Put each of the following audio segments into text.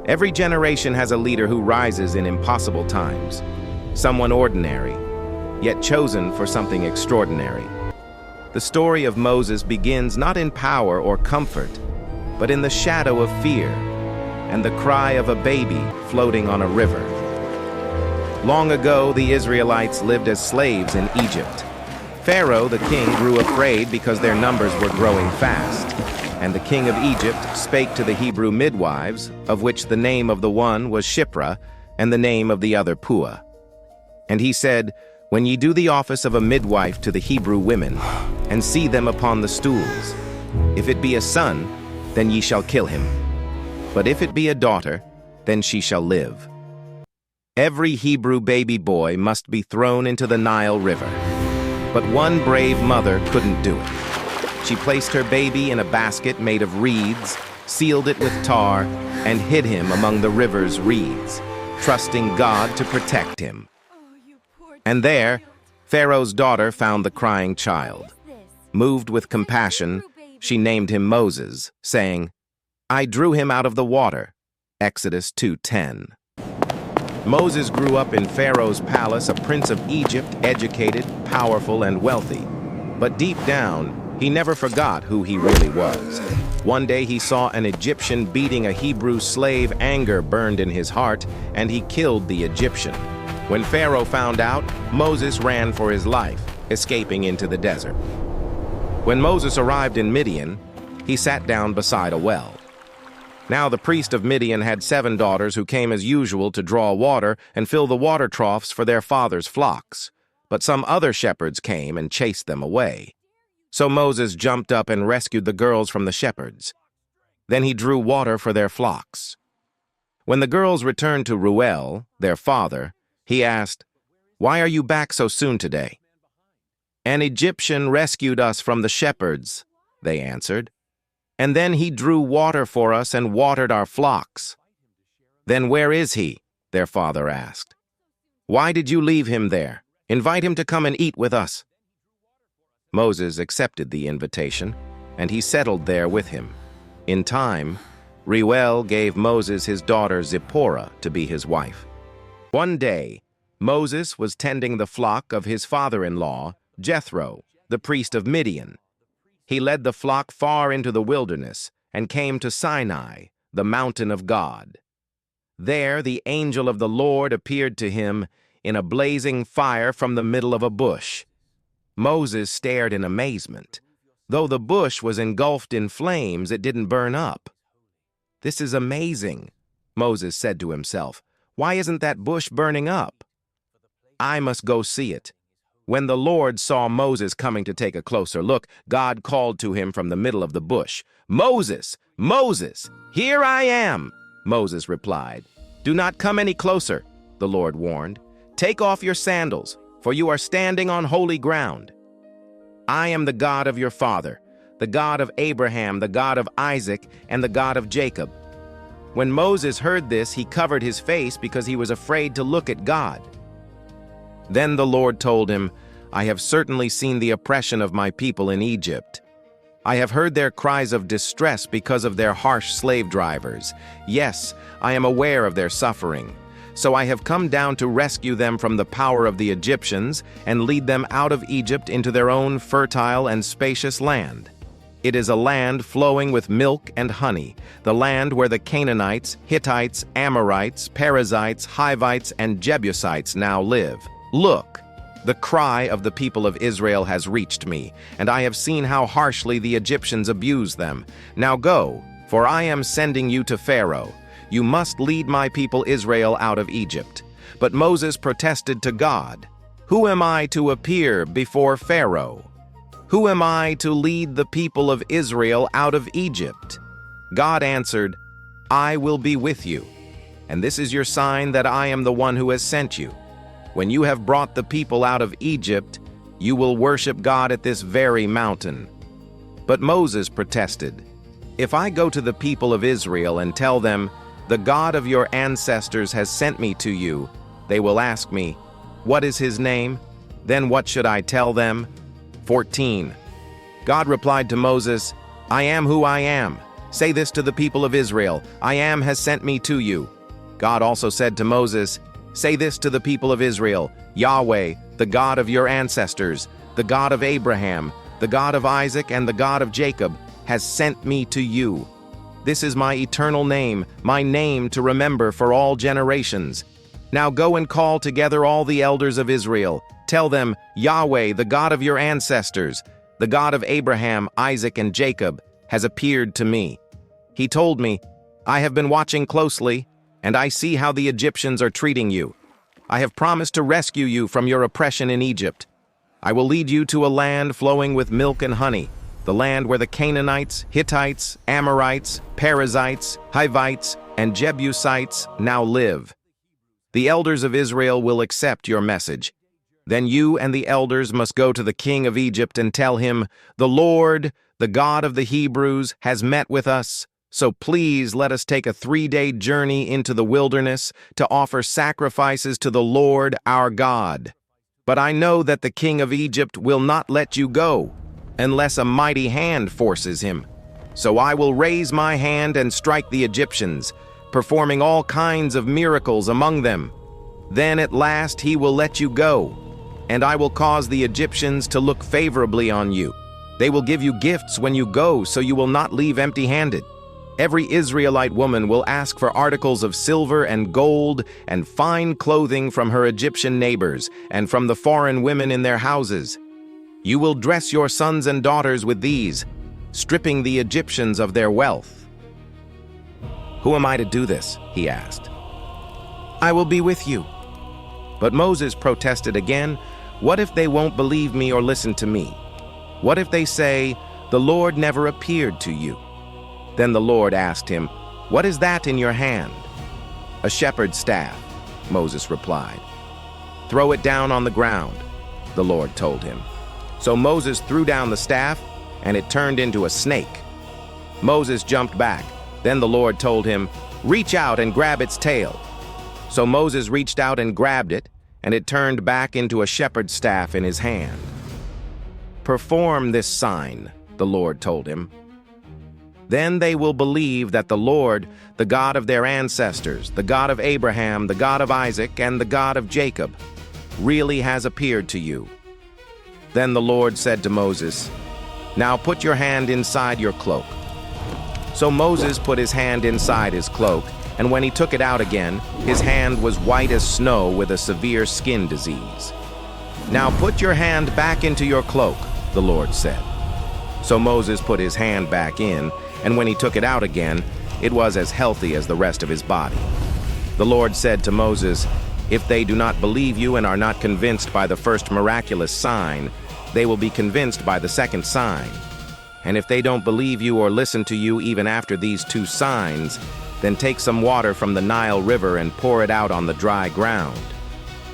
Every generation has a leader who rises in impossible times. Someone ordinary, yet chosen for something extraordinary. The story of Moses begins not in power or comfort, but in the shadow of fear and the cry of a baby floating on a river. Long ago, the Israelites lived as slaves in Egypt. Pharaoh, the king, grew afraid because their numbers were growing fast. And the king of Egypt spake to the Hebrew midwives, of which the name of the one was Shiphrah, and the name of the other Puah. And he said, When ye do the office of a midwife to the Hebrew women, and see them upon the stools, if it be a son, then ye shall kill him. But if it be a daughter, then she shall live. Every Hebrew baby boy must be thrown into the Nile River. But one brave mother couldn't do it. She placed her baby in a basket made of reeds, sealed it with tar, and hid him among the river's reeds, trusting God to protect him. And there, Pharaoh's daughter found the crying child. Moved with compassion, she named him Moses, saying, I drew him out of the water. Exodus 2:10. Moses grew up in Pharaoh's palace, a prince of Egypt, educated, powerful, and wealthy. But deep down, he never forgot who he really was. One day he saw an Egyptian beating a Hebrew slave. Anger burned in his heart, and he killed the Egyptian. When Pharaoh found out, Moses ran for his life, escaping into the desert. When Moses arrived in Midian, he sat down beside a well. Now the priest of Midian had 7 daughters who came as usual to draw water and fill the water troughs for their father's flocks. But some other shepherds came and chased them away. So Moses jumped up and rescued the girls from the shepherds. Then he drew water for their flocks. When the girls returned to Reuel, their father, he asked, Why are you back so soon today? An Egyptian rescued us from the shepherds, they answered. And then he drew water for us and watered our flocks. Then where is he? Their father asked. Why did you leave him there? Invite him to come and eat with us. Moses accepted the invitation, and he settled there with him. In time, Reuel gave Moses his daughter Zipporah to be his wife. One day, Moses was tending the flock of his father-in-law, Jethro, the priest of Midian. He led the flock far into the wilderness and came to Sinai, the mountain of God. There the angel of the Lord appeared to him in a blazing fire from the middle of a bush. Moses stared in amazement. Though the bush was engulfed in flames, it didn't burn up. This is amazing, Moses said to himself. Why isn't that bush burning up? I must go see it. When the Lord saw Moses coming to take a closer look, God called to him from the middle of the bush. Moses, Moses, here I am, Moses replied. Do not come any closer, the Lord warned. Take off your sandals, for you are standing on holy ground. I am the God of your father, the God of Abraham, the God of Isaac, and the God of Jacob. When Moses heard this, he covered his face because he was afraid to look at God. Then the Lord told him, I have certainly seen the oppression of my people in Egypt. I have heard their cries of distress because of their harsh slave drivers. Yes, I am aware of their suffering. So I have come down to rescue them from the power of the Egyptians and lead them out of Egypt into their own fertile and spacious land. It is a land flowing with milk and honey, the land where the Canaanites, Hittites, Amorites, Perizzites, Hivites, and Jebusites now live. Look, the cry of the people of Israel has reached me, and I have seen how harshly the Egyptians abuse them. Now go, for I am sending you to Pharaoh. You must lead my people Israel out of Egypt. But Moses protested to God, Who am I to appear before Pharaoh? Who am I to lead the people of Israel out of Egypt? God answered, I will be with you, and this is your sign that I am the one who has sent you. When you have brought the people out of Egypt, you will worship God at this very mountain. But Moses protested, If I go to the people of Israel and tell them, The God of your ancestors has sent me to you, they will ask me, What is his name? Then what should I tell them? 14. God replied to Moses, I am who I am. Say this to the people of Israel, I am has sent me to you. God also said to Moses, say this to the people of Israel, Yahweh, the God of your ancestors, the God of Abraham, the God of Isaac, and the God of Jacob, has sent me to you. This is my eternal name, my name to remember for all generations. Now go and call together all the elders of Israel. Tell them, Yahweh, the God of your ancestors, the God of Abraham, Isaac, and Jacob, has appeared to me. He told me, I have been watching closely, and I see how the Egyptians are treating you. I have promised to rescue you from your oppression in Egypt. I will lead you to a land flowing with milk and honey, the land where the Canaanites, Hittites, Amorites, Perizzites, Hivites, and Jebusites now live. The elders of Israel will accept your message. Then you and the elders must go to the king of Egypt and tell him, the Lord, the God of the Hebrews, has met with us. So please let us take a 3-day journey into the wilderness to offer sacrifices to the Lord our God. But I know that the king of Egypt will not let you go, unless a mighty hand forces him. So I will raise my hand and strike the Egyptians, performing all kinds of miracles among them. Then at last he will let you go, and I will cause the Egyptians to look favorably on you. They will give you gifts when you go, so you will not leave empty-handed. Every Israelite woman will ask for articles of silver and gold and fine clothing from her Egyptian neighbors and from the foreign women in their houses. You will dress your sons and daughters with these, stripping the Egyptians of their wealth. Who am I to do this? He asked. I will be with you. But Moses protested again, what if they won't believe me or listen to me? What if they say, the Lord never appeared to you? Then the Lord asked him, what is that in your hand? A shepherd's staff, Moses replied. Throw it down on the ground, the Lord told him. So Moses threw down the staff, and it turned into a snake. Moses jumped back. Then the Lord told him, reach out and grab its tail. So Moses reached out and grabbed it, and it turned back into a shepherd's staff in his hand. Perform this sign, the Lord told him. Then they will believe that the Lord, the God of their ancestors, the God of Abraham, the God of Isaac, and the God of Jacob, really has appeared to you. Then the Lord said to Moses, now put your hand inside your cloak. So Moses put his hand inside his cloak, and when he took it out again, his hand was white as snow with a severe skin disease. Now put your hand back into your cloak, the Lord said. So Moses put his hand back in, and when he took it out again, it was as healthy as the rest of his body. The Lord said to Moses, if they do not believe you and are not convinced by the first miraculous sign, they will be convinced by the second sign. And if they don't believe you or listen to you even after these 2 signs, then take some water from the Nile River and pour it out on the dry ground.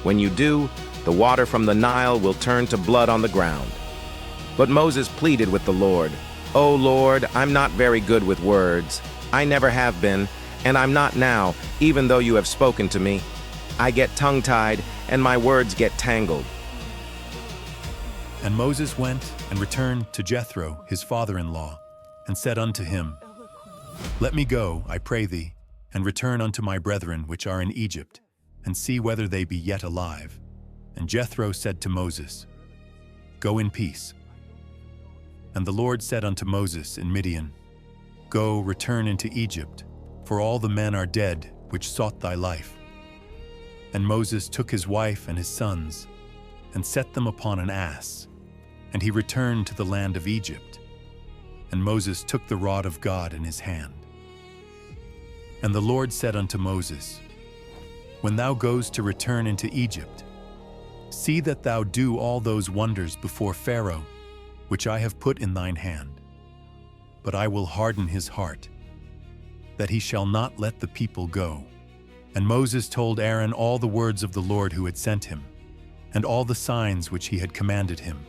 When you do, the water from the Nile will turn to blood on the ground. But Moses pleaded with the Lord, O Lord, I'm not very good with words. I never have been, and I'm not now, even though you have spoken to me. I get tongue-tied, and my words get tangled. And Moses went and returned to Jethro, his father-in-law, and said unto him, let me go, I pray thee, and return unto my brethren which are in Egypt, and see whether they be yet alive. And Jethro said to Moses, go in peace. And the Lord said unto Moses in Midian, go, return into Egypt, for all the men are dead which sought thy life. And Moses took his wife and his sons, and set them upon an ass, and he returned to the land of Egypt. And Moses took the rod of God in his hand. And the Lord said unto Moses, when thou goest to return into Egypt, see that thou do all those wonders before Pharaoh, which I have put in thine hand. But I will harden his heart, that he shall not let the people go. And Moses told Aaron all the words of the Lord who had sent him, and all the signs which he had commanded him.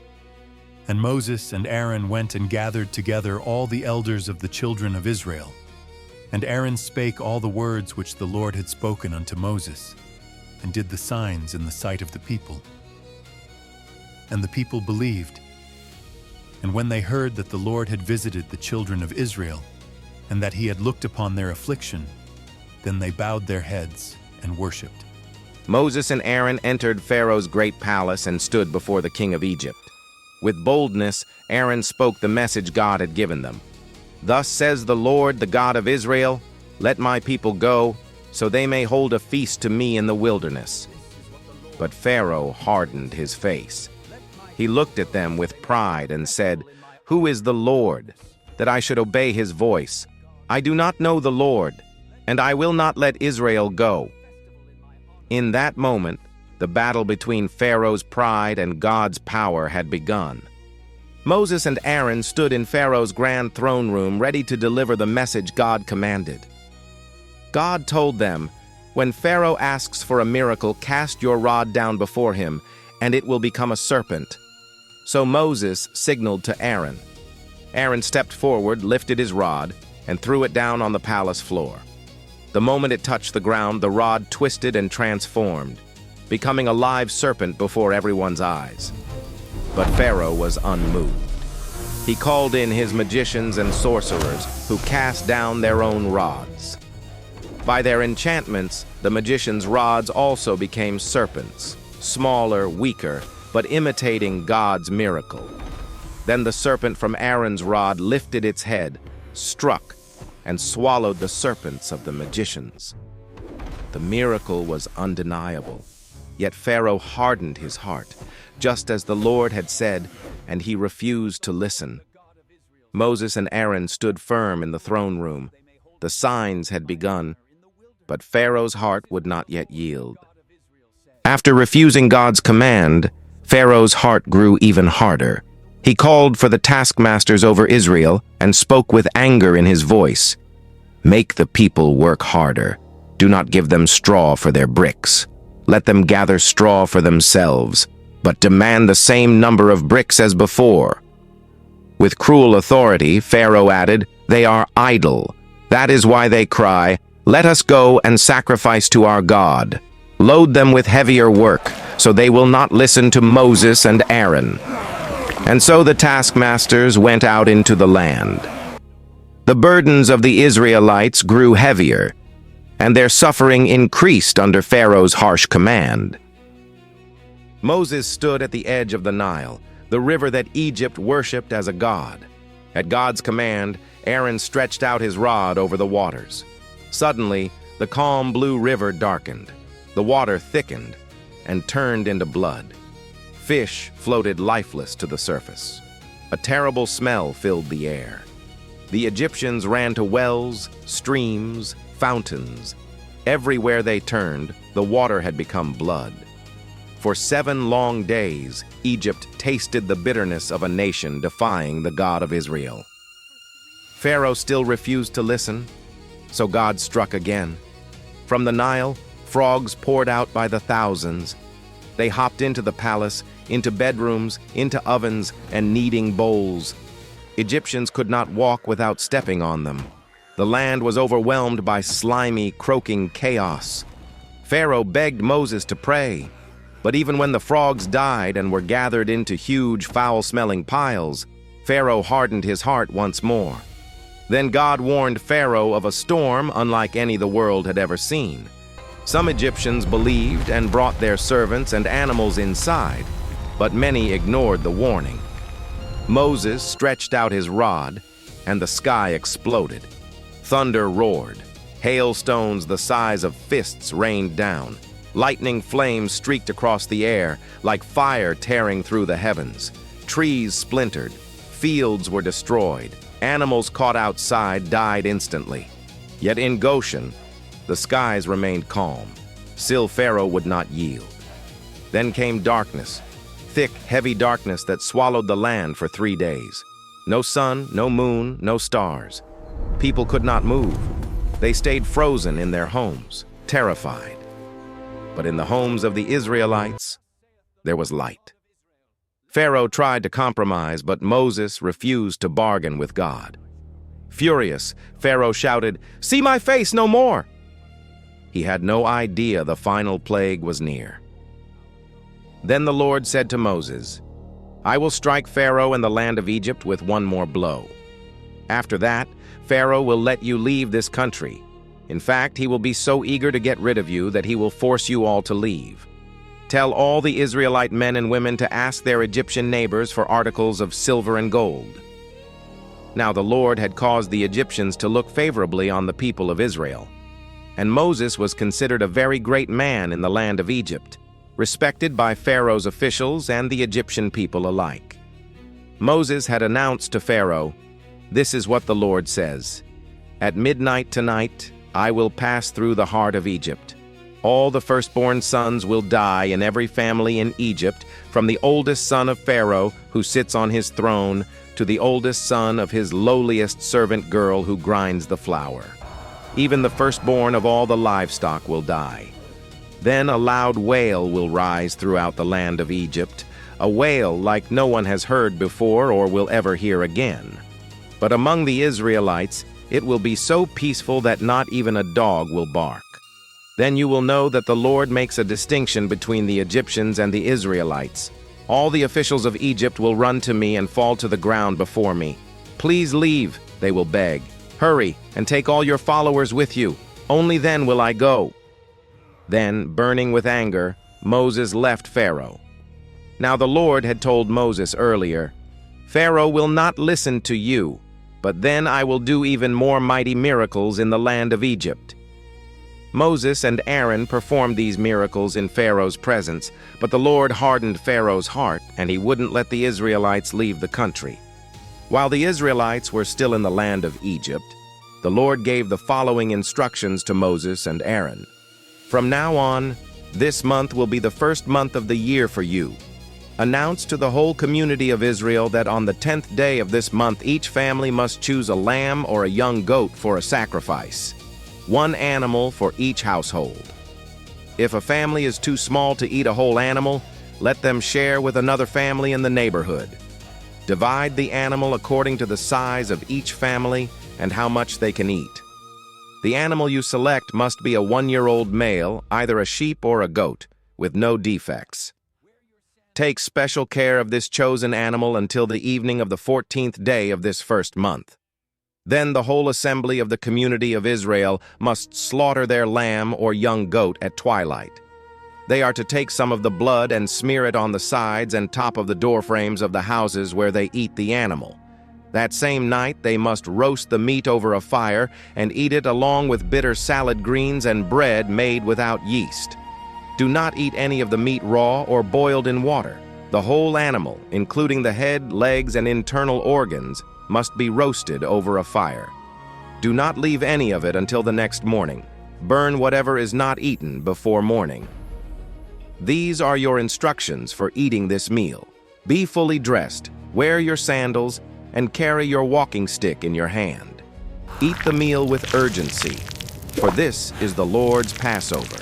And Moses and Aaron went and gathered together all the elders of the children of Israel. And Aaron spake all the words which the Lord had spoken unto Moses, and did the signs in the sight of the people. And the people believed. And when they heard that the Lord had visited the children of Israel, and that he had looked upon their affliction. Then they bowed their heads and worshipped. Moses and Aaron entered Pharaoh's great palace and stood before the king of Egypt. With boldness, Aaron spoke the message God had given them. "Thus says the Lord, the God of Israel, let my people go, so they may hold a feast to me in the wilderness." But Pharaoh hardened his face. He looked at them with pride and said, "Who is the Lord, that I should obey his voice? I do not know the Lord, and I will not let Israel go." In that moment, the battle between Pharaoh's pride and God's power had begun. Moses and Aaron stood in Pharaoh's grand throne room ready to deliver the message God commanded. God told them, "When Pharaoh asks for a miracle, cast your rod down before him, and it will become a serpent." So Moses signaled to Aaron. Aaron stepped forward, lifted his rod, and threw it down on the palace floor. The moment it touched the ground, the rod twisted and transformed, becoming a live serpent before everyone's eyes. But Pharaoh was unmoved. He called in his magicians and sorcerers, who cast down their own rods. By their enchantments, the magicians' rods also became serpents, smaller, weaker, but imitating God's miracle. Then the serpent from Aaron's rod lifted its head, struck, and swallowed the serpents of the magicians. The miracle was undeniable, yet Pharaoh hardened his heart, just as the Lord had said, and he refused to listen. Moses and Aaron stood firm in the throne room. The signs had begun, but Pharaoh's heart would not yet yield. After refusing God's command, Pharaoh's heart grew even harder. He called for the taskmasters over Israel and spoke with anger in his voice. "Make the people work harder. Do not give them straw for their bricks. Let them gather straw for themselves, but demand the same number of bricks as before." With cruel authority, Pharaoh added, "They are idle. That is why they cry, 'Let us go and sacrifice to our God.' Load them with heavier work, so they will not listen to Moses and Aaron." And so the taskmasters went out into the land. The burdens of the Israelites grew heavier, and their suffering increased under Pharaoh's harsh command. Moses stood at the edge of the Nile, the river that Egypt worshipped as a god. At God's command, Aaron stretched out his rod over the waters. Suddenly, the calm blue river darkened. The water thickened and turned into blood. Fish floated lifeless to the surface. A terrible smell filled the air. The Egyptians ran to wells, streams, fountains. Everywhere they turned, the water had become blood. For 7 long days, Egypt tasted the bitterness of a nation defying the God of Israel. Pharaoh still refused to listen, so God struck again. From the Nile, frogs poured out by the thousands. They hopped into the palace, into bedrooms, into ovens, and kneading bowls. Egyptians could not walk without stepping on them. The land was overwhelmed by slimy, croaking chaos. Pharaoh begged Moses to pray, but even when the frogs died and were gathered into huge, foul-smelling piles, Pharaoh hardened his heart once more. Then God warned Pharaoh of a storm unlike any the world had ever seen. Some Egyptians believed and brought their servants and animals inside, but many ignored the warning. Moses stretched out his rod, and the sky exploded. Thunder roared. Hailstones the size of fists rained down. Lightning flames streaked across the air, like fire tearing through the heavens. Trees splintered. Fields were destroyed. Animals caught outside died instantly. Yet in Goshen, the skies remained calm. Still Pharaoh would not yield. Then came darkness, thick, heavy darkness that swallowed the land for 3 days. No sun, no moon, no stars. People could not move. They stayed frozen in their homes, terrified. But in the homes of the Israelites, there was light. Pharaoh tried to compromise, but Moses refused to bargain with God. Furious, Pharaoh shouted, "See my face no more!" He had no idea the final plague was near. Then the Lord said to Moses, "I will strike Pharaoh and the land of Egypt with one more blow." After that, Pharaoh will let you leave this country. In fact, he will be so eager to get rid of you that he will force you all to leave. Tell all the Israelite men and women to ask their Egyptian neighbors for articles of silver and gold." Now the Lord had caused the Egyptians to look favorably on the people of Israel. And Moses was considered a very great man in the land of Egypt, respected by Pharaoh's officials and the Egyptian people alike. Moses had announced to Pharaoh, "This is what the Lord says. At midnight tonight, I will pass through the heart of Egypt. All the firstborn sons will die in every family in Egypt, from the oldest son of Pharaoh, who sits on his throne, to the oldest son of his lowliest servant girl who grinds the flour. Even the firstborn of all the livestock will die. Then a loud wail will rise throughout the land of Egypt, a wail like no one has heard before or will ever hear again. But among the Israelites, it will be so peaceful that not even a dog will bark. Then you will know that the Lord makes a distinction between the Egyptians and the Israelites. All the officials of Egypt will run to me and fall to the ground before me. 'Please leave,' they will beg. 'Hurry and take all your followers with you. Only then will I go.'" Then, burning with anger, Moses left Pharaoh. Now the Lord had told Moses earlier, "Pharaoh will not listen to you, but then I will do even more mighty miracles in the land of Egypt." Moses and Aaron performed these miracles in Pharaoh's presence, but the Lord hardened Pharaoh's heart, and he wouldn't let the Israelites leave the country. While the Israelites were still in the land of Egypt, the Lord gave the following instructions to Moses and Aaron. "From now on, this month will be the first month of the year for you. Announce to the whole community of Israel that on the 10th day of this month each family must choose a lamb or a young goat for a sacrifice. One animal for each household. If a family is too small to eat a whole animal, let them share with another family in the neighborhood. Divide the animal according to the size of each family and how much they can eat. The animal you select must be a 1-year-old male, either a sheep or a goat, with no defects. Take special care of this chosen animal until the evening of the 14th day of this first month. Then the whole assembly of the community of Israel must slaughter their lamb or young goat at twilight. They are to take some of the blood and smear it on the sides and top of the doorframes of the houses where they eat the animal. That same night they must roast the meat over a fire and eat it along with bitter salad greens and bread made without yeast. Do not eat any of the meat raw or boiled in water. The whole animal, including the head, legs, and internal organs, must be roasted over a fire. Do not leave any of it until the next morning. Burn whatever is not eaten before morning. These are your instructions for eating this meal. Be fully dressed, wear your sandals, and carry your walking stick in your hand. Eat the meal with urgency, for this is the Lord's Passover.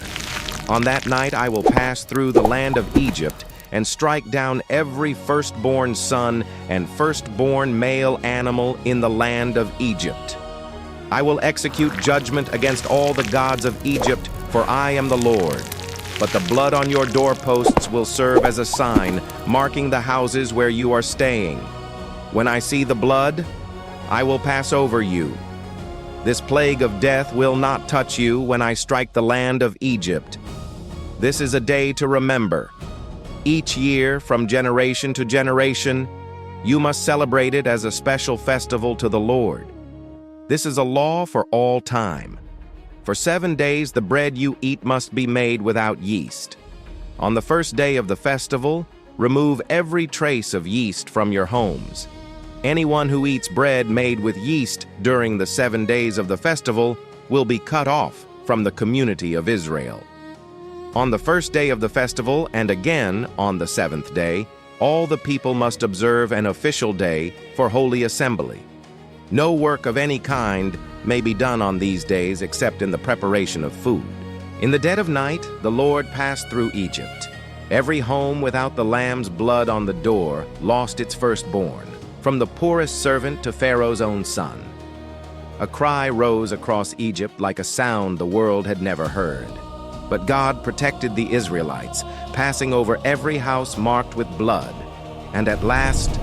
On that night I will pass through the land of Egypt and strike down every firstborn son and firstborn male animal in the land of Egypt. I will execute judgment against all the gods of Egypt, for I am the Lord. But the blood on your doorposts will serve as a sign, marking the houses where you are staying. When I see the blood, I will pass over you. This plague of death will not touch you when I strike the land of Egypt. This is a day to remember. Each year, from generation to generation, you must celebrate it as a special festival to the Lord. This is a law for all time. For 7 days the bread you eat must be made without yeast. On the first day of the festival, remove every trace of yeast from your homes. Anyone who eats bread made with yeast during the 7 days of the festival will be cut off from the community of Israel. On the first day of the festival, and again on the 7th day, all the people must observe an official day for holy assembly. No work of any kind may be done on these days except in the preparation of food. In the dead of night, the Lord passed through Egypt. Every home without the lamb's blood on the door lost its firstborn, from the poorest servant to Pharaoh's own son. A cry rose across Egypt like a sound the world had never heard. But God protected the Israelites, passing over every house marked with blood, and at last,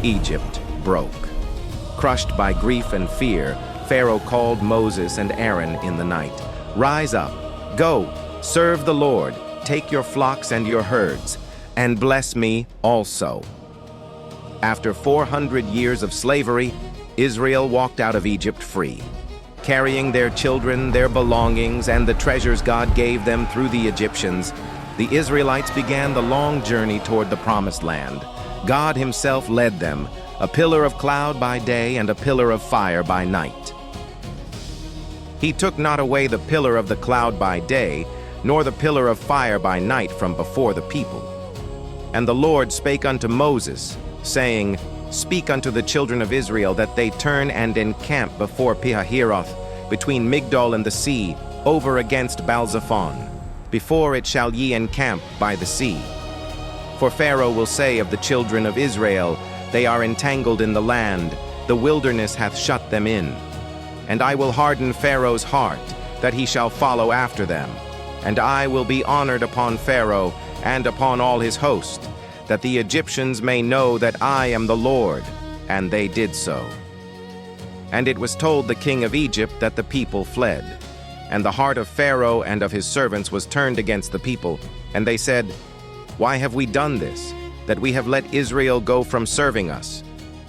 Egypt broke. Crushed by grief and fear, Pharaoh called Moses and Aaron in the night. "Rise up, go, serve the Lord, take your flocks and your herds, and bless me also." After 400 years of slavery, Israel walked out of Egypt free, carrying their children, their belongings, and the treasures God gave them through the Egyptians. The Israelites began the long journey toward the Promised Land. God Himself led them, a pillar of cloud by day and a pillar of fire by night. He took not away the pillar of the cloud by day, nor the pillar of fire by night from before the people. And the Lord spake unto Moses, saying, "Speak unto the children of Israel that they turn and encamp before Pihahiroth, between Migdol and the sea, over against Baalzephon. Before it shall ye encamp by the sea. For Pharaoh will say of the children of Israel, They are entangled in the land, the wilderness hath shut them in. And I will harden Pharaoh's heart, that he shall follow after them. And I will be honored upon Pharaoh and upon all his host, that the Egyptians may know that I am the Lord." And they did so. And it was told the king of Egypt that the people fled. And the heart of Pharaoh and of his servants was turned against the people. And they said, "Why have we done this, that we have let Israel go from serving us?"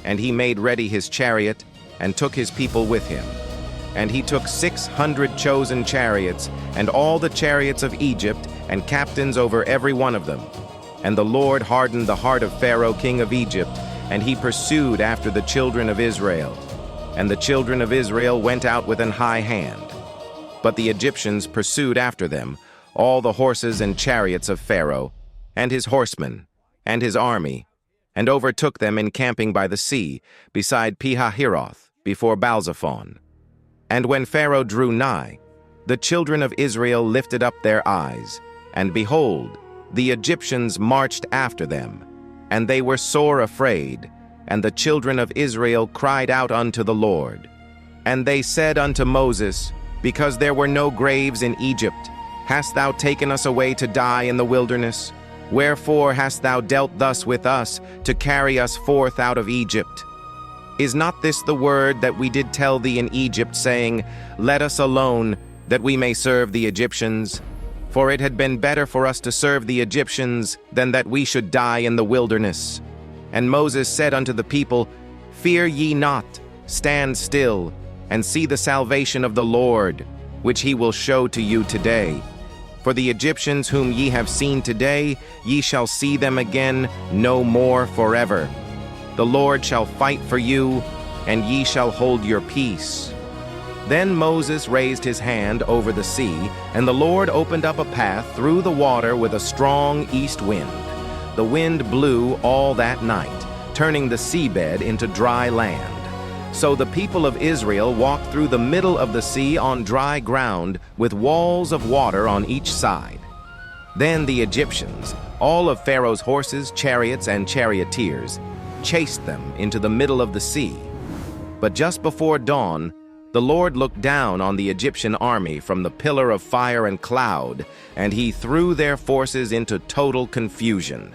And he made ready his chariot, and took his people with him. And he took 600 chosen chariots, and all the chariots of Egypt, and captains over every one of them. And the Lord hardened the heart of Pharaoh king of Egypt, and he pursued after the children of Israel. And the children of Israel went out with an high hand. But the Egyptians pursued after them, all the horses and chariots of Pharaoh, and his horsemen, and his army, and overtook them encamping by the sea, beside Pihahiroth, before Baalzephon. And when Pharaoh drew nigh, the children of Israel lifted up their eyes, and behold, the Egyptians marched after them, and they were sore afraid, and the children of Israel cried out unto the Lord. And they said unto Moses, "Because there were no graves in Egypt, hast thou taken us away to die in the wilderness? Wherefore hast thou dealt thus with us, to carry us forth out of Egypt? Is not this the word that we did tell thee in Egypt, saying, Let us alone, that we may serve the Egyptians? For it had been better for us to serve the Egyptians than that we should die in the wilderness." And Moses said unto the people, "Fear ye not, stand still, and see the salvation of the Lord, which he will show to you today. For the Egyptians whom ye have seen today, ye shall see them again no more forever. The Lord shall fight for you, and ye shall hold your peace." Then Moses raised his hand over the sea, and the Lord opened up a path through the water with a strong east wind. The wind blew all that night, turning the seabed into dry land. So the people of Israel walked through the middle of the sea on dry ground, with walls of water on each side. Then the Egyptians, all of Pharaoh's horses, chariots, and charioteers, chased them into the middle of the sea. But just before dawn, the Lord looked down on the Egyptian army from the pillar of fire and cloud, and he threw their forces into total confusion.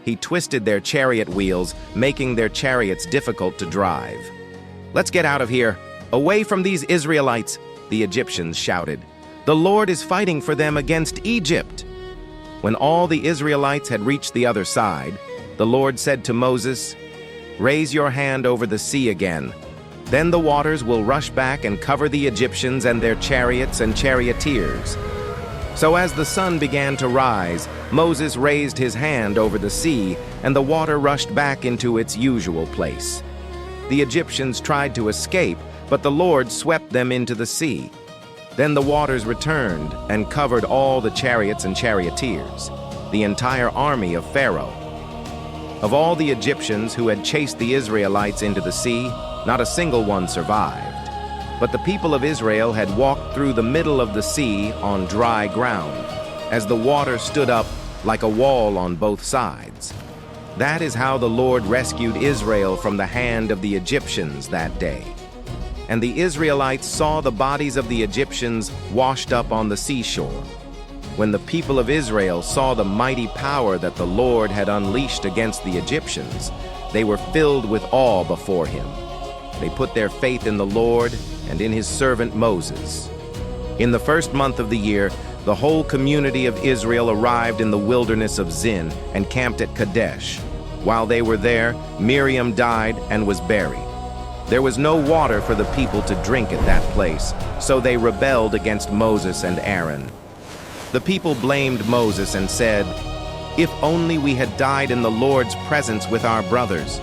He twisted their chariot wheels, making their chariots difficult to drive. "Let's get out of here, away from these Israelites," the Egyptians shouted. "The Lord is fighting for them against Egypt." When all the Israelites had reached the other side, the Lord said to Moses, "Raise your hand over the sea again. Then the waters will rush back and cover the Egyptians and their chariots and charioteers." So as the sun began to rise, Moses raised his hand over the sea, and the water rushed back into its usual place. The Egyptians tried to escape, but the Lord swept them into the sea. Then the waters returned and covered all the chariots and charioteers, the entire army of Pharaoh. Of all the Egyptians who had chased the Israelites into the sea, not a single one survived. But the people of Israel had walked through the middle of the sea on dry ground, as the water stood up like a wall on both sides. That is how the Lord rescued Israel from the hand of the Egyptians that day. And the Israelites saw the bodies of the Egyptians washed up on the seashore. When the people of Israel saw the mighty power that the Lord had unleashed against the Egyptians, they were filled with awe before him. They put their faith in the Lord and in his servant Moses. In the first month of the year, the whole community of Israel arrived in the wilderness of Zin and camped at Kadesh. While they were there, Miriam died and was buried. There was no water for the people to drink at that place, so they rebelled against Moses and Aaron. The people blamed Moses and said, "If only we had died in the Lord's presence with our brothers.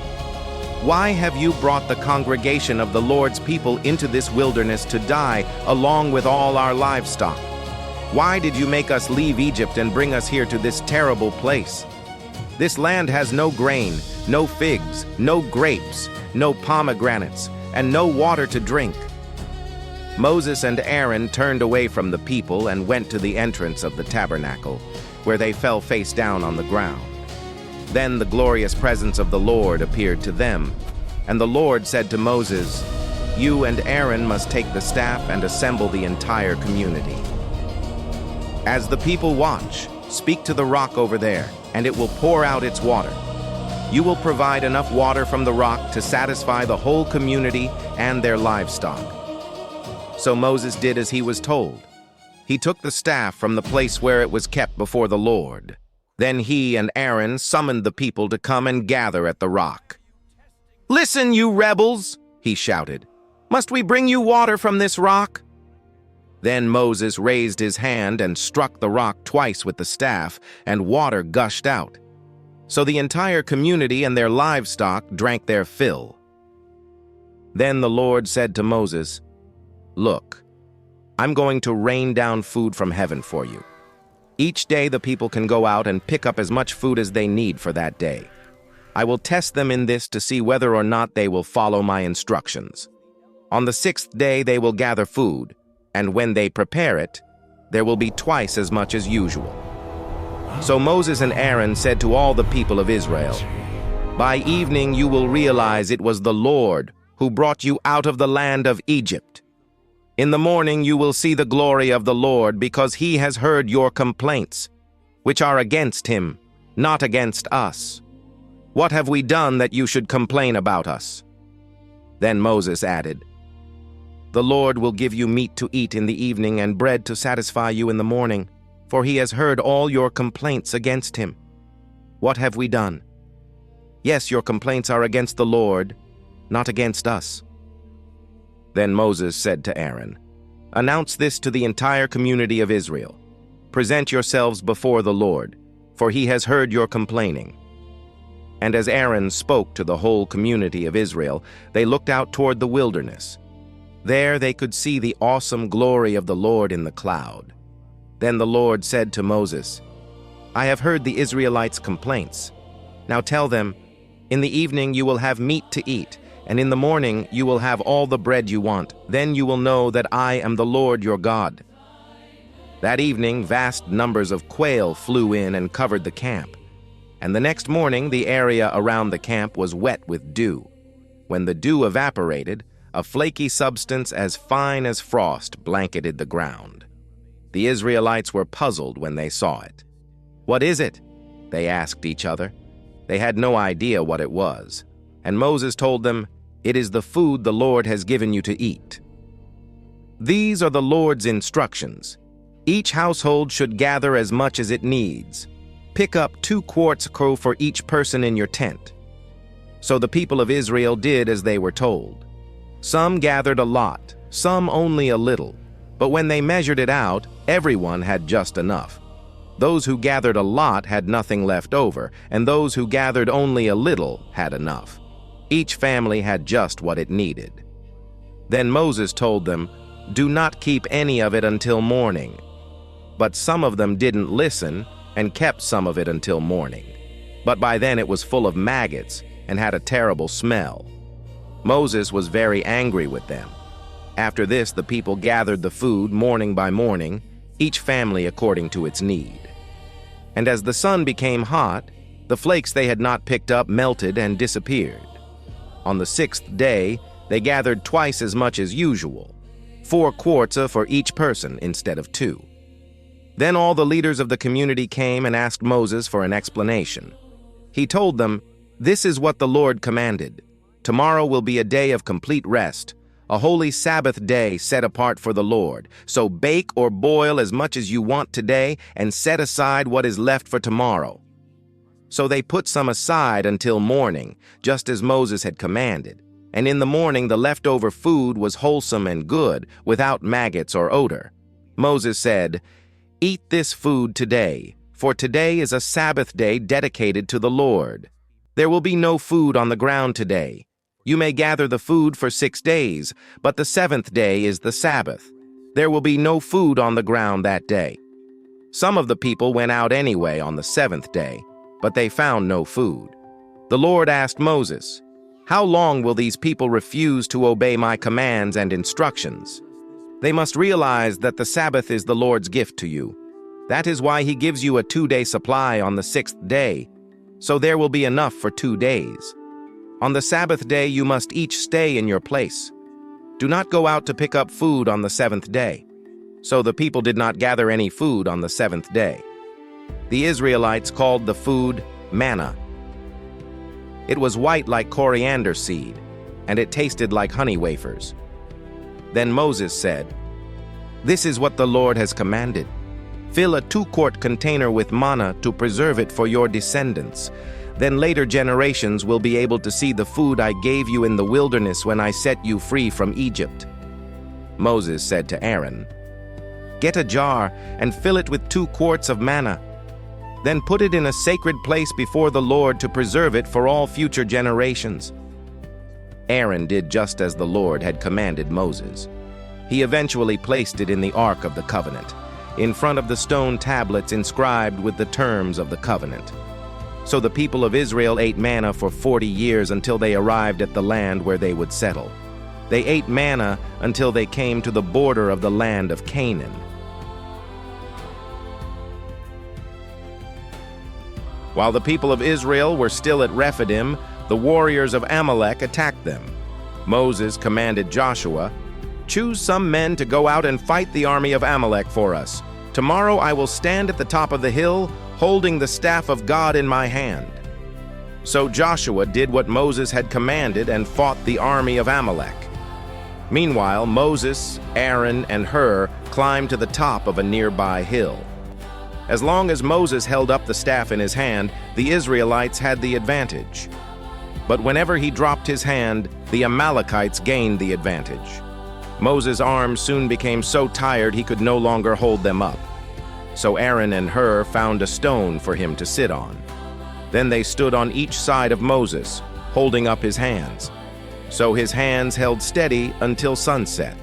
Why have you brought the congregation of the Lord's people into this wilderness to die along with all our livestock? Why did you make us leave Egypt and bring us here to this terrible place? This land has no grain, no figs, no grapes, no pomegranates, and no water to drink." Moses and Aaron turned away from the people and went to the entrance of the tabernacle, where they fell face down on the ground. Then the glorious presence of the Lord appeared to them, and the Lord said to Moses, "You and Aaron must take the staff and assemble the entire community. As the people watch, speak to the rock over there, and it will pour out its water. You will provide enough water from the rock to satisfy the whole community and their livestock." So Moses did as he was told. He took the staff from the place where it was kept before the Lord. Then he and Aaron summoned the people to come and gather at the rock. "Listen, you rebels," he shouted. "Must we bring you water from this rock?" Then Moses raised his hand and struck the rock twice with the staff, and water gushed out. So the entire community and their livestock drank their fill. Then the Lord said to Moses, "Look, I'm going to rain down food from heaven for you. Each day the people can go out and pick up as much food as they need for that day. I will test them in this to see whether or not they will follow my instructions. On the 6th day they will gather food, and when they prepare it, there will be twice as much as usual." So Moses and Aaron said to all the people of Israel, "By evening you will realize it was the Lord who brought you out of the land of Egypt. In the morning you will see the glory of the Lord, because he has heard your complaints, which are against him, not against us. What have we done that you should complain about us?" Then Moses added, "The Lord will give you meat to eat in the evening and bread to satisfy you in the morning, for he has heard all your complaints against him. What have we done? Yes, your complaints are against the Lord, not against us." Then Moses said to Aaron, "Announce this to the entire community of Israel. Present yourselves before the Lord, for he has heard your complaining." And as Aaron spoke to the whole community of Israel, they looked out toward the wilderness. There they could see the awesome glory of the Lord in the cloud. Then the Lord said to Moses, "I have heard the Israelites' complaints. Now tell them, in the evening you will have meat to eat, and in the morning you will have all the bread you want. Then you will know that I am the Lord your God." That evening vast numbers of quail flew in and covered the camp. And the next morning the area around the camp was wet with dew. When the dew evaporated, a flaky substance as fine as frost blanketed the ground. The Israelites were puzzled when they saw it. "What is it?" they asked each other. They had no idea what it was. And Moses told them, "It is the food the Lord has given you to eat. These are the Lord's instructions. Each household should gather as much as it needs. Pick up 2 quarts for each person in your tent." So the people of Israel did as they were told. Some gathered a lot, some only a little, but when they measured it out, everyone had just enough. Those who gathered a lot had nothing left over, and those who gathered only a little had enough. Each family had just what it needed. Then Moses told them, "Do not keep any of it until morning." But some of them didn't listen and kept some of it until morning. But by then it was full of maggots and had a terrible smell. Moses was very angry with them. After this, the people gathered the food morning by morning, each family according to its need. And as the sun became hot, the flakes they had not picked up melted and disappeared. On the 6th day, they gathered twice as much as usual, 4 quarts for each person instead of 2. Then all the leaders of the community came and asked Moses for an explanation. He told them, "This is what the Lord commanded. Tomorrow will be a day of complete rest, a holy Sabbath day set apart for the Lord. So bake or boil as much as you want today and set aside what is left for tomorrow." So they put some aside until morning, just as Moses had commanded. And in the morning the leftover food was wholesome and good, without maggots or odor. Moses said, "Eat this food today, for today is a Sabbath day dedicated to the Lord. There will be no food on the ground today. You may gather the food for 6 days, but the 7th day is the Sabbath. There will be no food on the ground that day." Some of the people went out anyway on the 7th day, but they found no food. The Lord asked Moses, "How long will these people refuse to obey my commands and instructions? They must realize that the Sabbath is the Lord's gift to you. That is why he gives you a 2-day supply on the 6th day, so there will be enough for 2 days. On the Sabbath day you must each stay in your place. Do not go out to pick up food on the 7th day." So the people did not gather any food on the 7th day. The Israelites called the food manna. It was white like coriander seed, and it tasted like honey wafers. Then Moses said, "This is what the Lord has commanded. Fill a 2-quart container with manna to preserve it for your descendants. Then later generations will be able to see the food I gave you in the wilderness when I set you free from Egypt." Moses said to Aaron, "Get a jar and fill it with 2 quarts of manna. Then put it in a sacred place before the Lord to preserve it for all future generations." Aaron did just as the Lord had commanded Moses. He eventually placed it in the Ark of the Covenant, in front of the stone tablets inscribed with the terms of the covenant. So the people of Israel ate manna for 40 years until they arrived at the land where they would settle. They ate manna until they came to the border of the land of Canaan. While the people of Israel were still at Rephidim, the warriors of Amalek attacked them. Moses commanded Joshua, "Choose some men to go out and fight the army of Amalek for us. Tomorrow I will stand at the top of the hill, holding the staff of God in my hand." So Joshua did what Moses had commanded and fought the army of Amalek. Meanwhile, Moses, Aaron, and Hur climbed to the top of a nearby hill. As long as Moses held up the staff in his hand, the Israelites had the advantage. But whenever he dropped his hand, the Amalekites gained the advantage. Moses' arms soon became so tired he could no longer hold them up. So Aaron and Hur found a stone for him to sit on. Then they stood on each side of Moses, holding up his hands. So his hands held steady until sunset.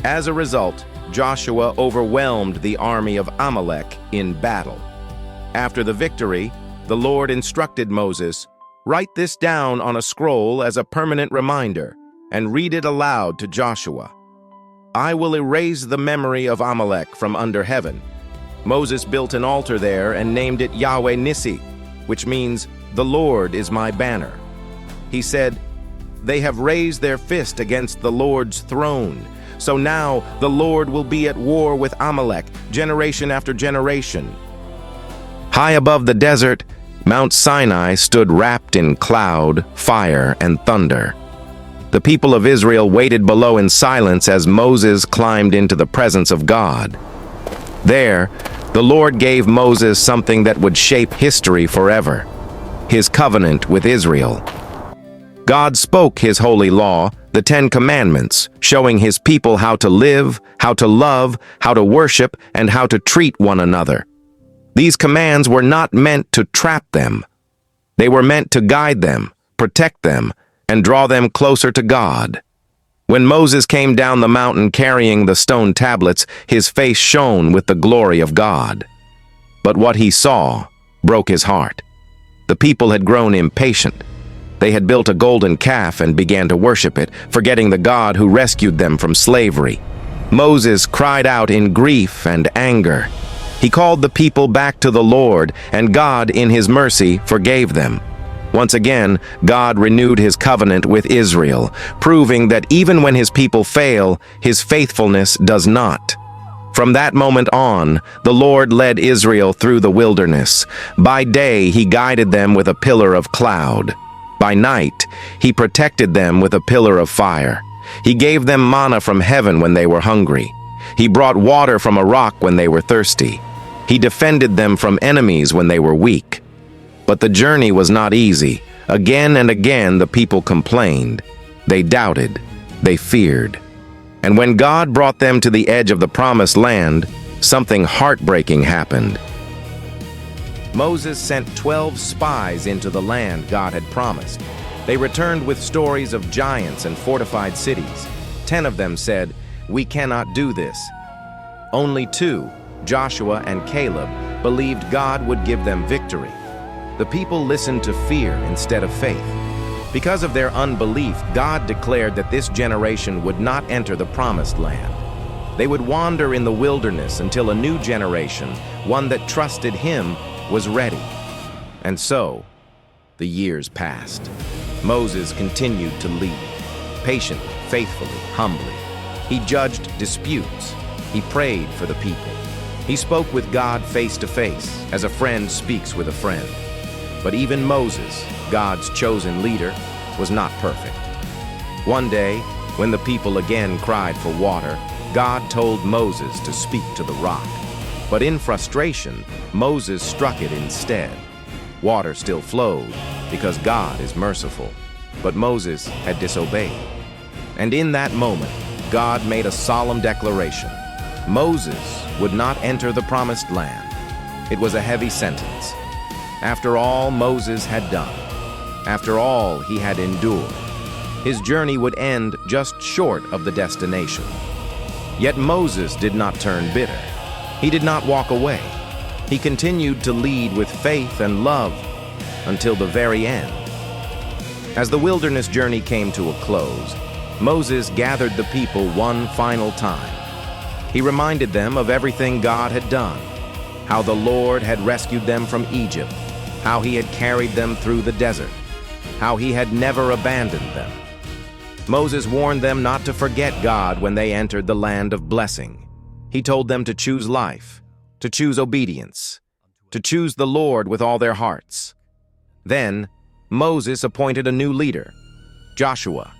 As a result, Joshua overwhelmed the army of Amalek in battle. After the victory, the Lord instructed Moses, "Write this down on a scroll as a permanent reminder, and read it aloud to Joshua. I will erase the memory of Amalek from under heaven." Moses built an altar there and named it Yahweh Nissi, which means, "The Lord is my banner." He said, "They have raised their fist against the Lord's throne. So now the Lord will be at war with Amalek, generation after generation." High above the desert, Mount Sinai stood wrapped in cloud, fire, and thunder. The people of Israel waited below in silence as Moses climbed into the presence of God. There, the Lord gave Moses something that would shape history forever: his covenant with Israel. God spoke his holy law, the 10 Commandments, showing his people how to live, how to love, how to worship, and how to treat one another. These commands were not meant to trap them. They were meant to guide them, protect them, and draw them closer to God. When Moses came down the mountain carrying the stone tablets, his face shone with the glory of God. But what he saw broke his heart. The people had grown impatient. They had built a golden calf and began to worship it, forgetting the God who rescued them from slavery. Moses cried out in grief and anger. He called the people back to the Lord, and God, in his mercy, forgave them. Once again, God renewed his covenant with Israel, proving that even when his people fail, his faithfulness does not. From that moment on, the Lord led Israel through the wilderness. By day, he guided them with a pillar of cloud. By night, he protected them with a pillar of fire. He gave them manna from heaven when they were hungry. He brought water from a rock when they were thirsty. He defended them from enemies when they were weak. But the journey was not easy. Again and again the people complained. They doubted. They feared. And when God brought them to the edge of the promised land, something heartbreaking happened. Moses sent 12 spies into the land God had promised. They returned with stories of giants and fortified cities. 10 of them said, "We cannot do this." Only 2, Joshua and Caleb, believed God would give them victory. The people listened to fear instead of faith. Because of their unbelief, God declared that this generation would not enter the promised land. They would wander in the wilderness until a new generation, one that trusted Him, was ready. And so, the years passed. Moses continued to lead, patiently, faithfully, humbly. He judged disputes. He prayed for the people. He spoke with God face to face, as a friend speaks with a friend. But even Moses, God's chosen leader, was not perfect. One day, when the people again cried for water, God told Moses to speak to the rock. But in frustration, Moses struck it instead. Water still flowed, because God is merciful. But Moses had disobeyed. And in that moment, God made a solemn declaration. Moses would not enter the promised land. It was a heavy sentence. After all Moses had done, after all he had endured, his journey would end just short of the destination. Yet Moses did not turn bitter. He did not walk away. He continued to lead with faith and love until the very end. As the wilderness journey came to a close, Moses gathered the people one final time. He reminded them of everything God had done, how the Lord had rescued them from Egypt, how He had carried them through the desert, how He had never abandoned them. Moses warned them not to forget God when they entered the land of blessing. He told them to choose life, to choose obedience, to choose the Lord with all their hearts. Then, Moses appointed a new leader, Joshua,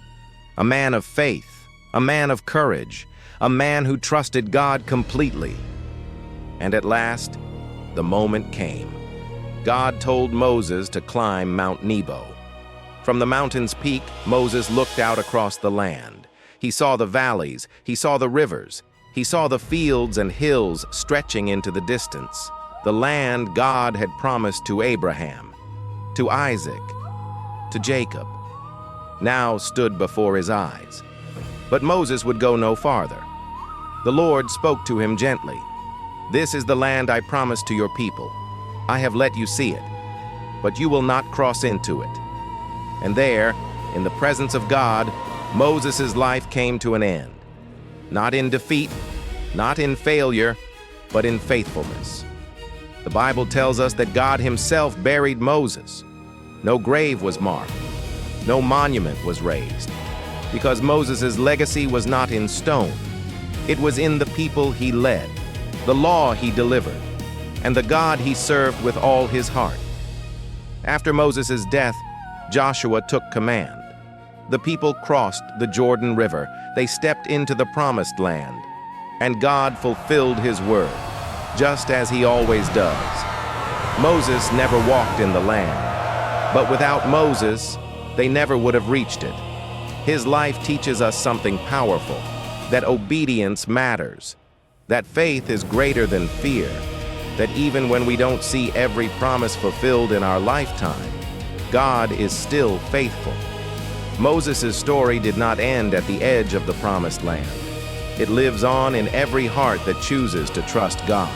a man of faith, a man of courage, a man who trusted God completely. And at last, the moment came. God told Moses to climb Mount Nebo. From the mountain's peak, Moses looked out across the land. He saw the valleys, he saw the rivers, he saw the fields and hills stretching into the distance, the land God had promised to Abraham, to Isaac, to Jacob, now stood before his eyes. But Moses would go no farther. The Lord spoke to him gently. "This is the land I promised to your people. I have let you see it, but you will not cross into it." And there, in the presence of God, Moses' life came to an end. Not in defeat, not in failure, but in faithfulness. The Bible tells us that God Himself buried Moses. No grave was marked. No monument was raised, because Moses' legacy was not in stone. It was in the people he led, the law he delivered, and the God he served with all his heart. After Moses' death, Joshua took command. The people crossed the Jordan River. They stepped into the promised land. And God fulfilled His word, just as He always does. Moses never walked in the land, but without Moses, they never would have reached it. His life teaches us something powerful, that obedience matters, that faith is greater than fear, that even when we don't see every promise fulfilled in our lifetime, God is still faithful. Moses' story did not end at the edge of the promised land. It lives on in every heart that chooses to trust God,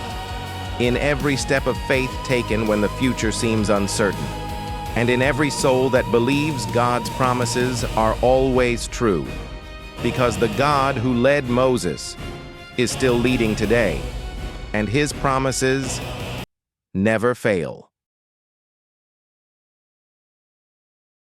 in every step of faith taken when the future seems uncertain, and in every soul that believes God's promises are always true, because the God who led Moses is still leading today, and His promises never fail.